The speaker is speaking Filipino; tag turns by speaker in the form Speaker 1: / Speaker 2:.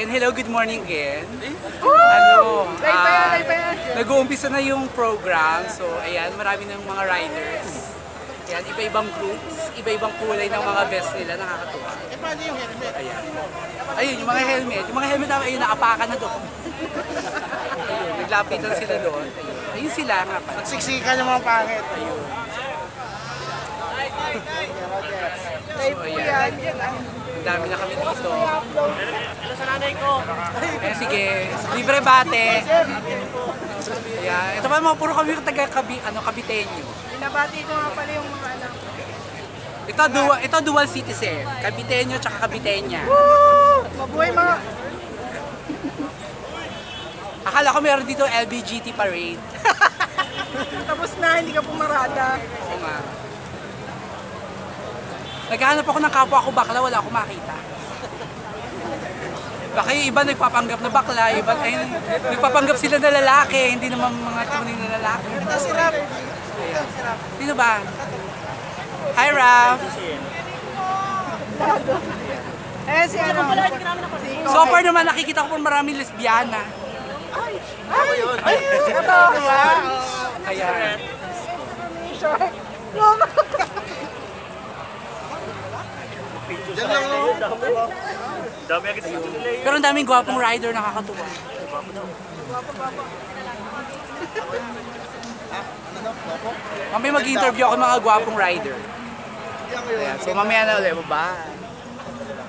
Speaker 1: And hello, good morning again. Nag-uumpisa na yung program. So, ayan, marami ng mga riders. Ayan, iba-ibang groups, iba-ibang kulay ng mga vest nila, nakakatuwa.
Speaker 2: Eh, paano yung helmet?
Speaker 1: Ayan. Ayun, yung mga helmet. Yung mga helmet namin, ayun, nakapakan na doon. Ayun, naglapitan sila doon. Ayun, ayun sila nga pa.
Speaker 2: Nagsiksikan yung mga pangit.
Speaker 1: Ayun. So, ayan. Ang dami na kami dito.
Speaker 2: Hello sa nanay ko.
Speaker 1: Eh, sige, libre bate. Ayan, ito pa mga puro kami Caviteño.
Speaker 3: Binabati ko nga pala yung mga anak.
Speaker 1: Ito dual citizen, Caviteño tsaka Caviteña.
Speaker 3: Woo! Mabuhay mga...
Speaker 1: Akala ko meron dito LBGT parade.
Speaker 3: Tapos na, hindi ka pumarada.
Speaker 1: Oo nga. Naghahanap ako ng kapwa ko bakla, wala akong makita. Baka yung iba nagpapanggap na bakla, iba ay nagpapanggap sila na lalaki, hindi naman mga tunay na lalaki.
Speaker 2: Ito si Rap.
Speaker 1: Sino ba? Hi, Raf!
Speaker 3: Eh, si ano?
Speaker 1: So far naman nakikita ko po maraming lesbiana.
Speaker 3: Ay! Ito!
Speaker 1: Ayan.
Speaker 2: Diyan lang no?
Speaker 4: Dami agad sa nila eh.
Speaker 1: Pero ang daming gwapong rider, nakakatuwa. Mamaya mag-interview ako ng mga gwapong rider. Ayan. So mamaya na ulit, bye.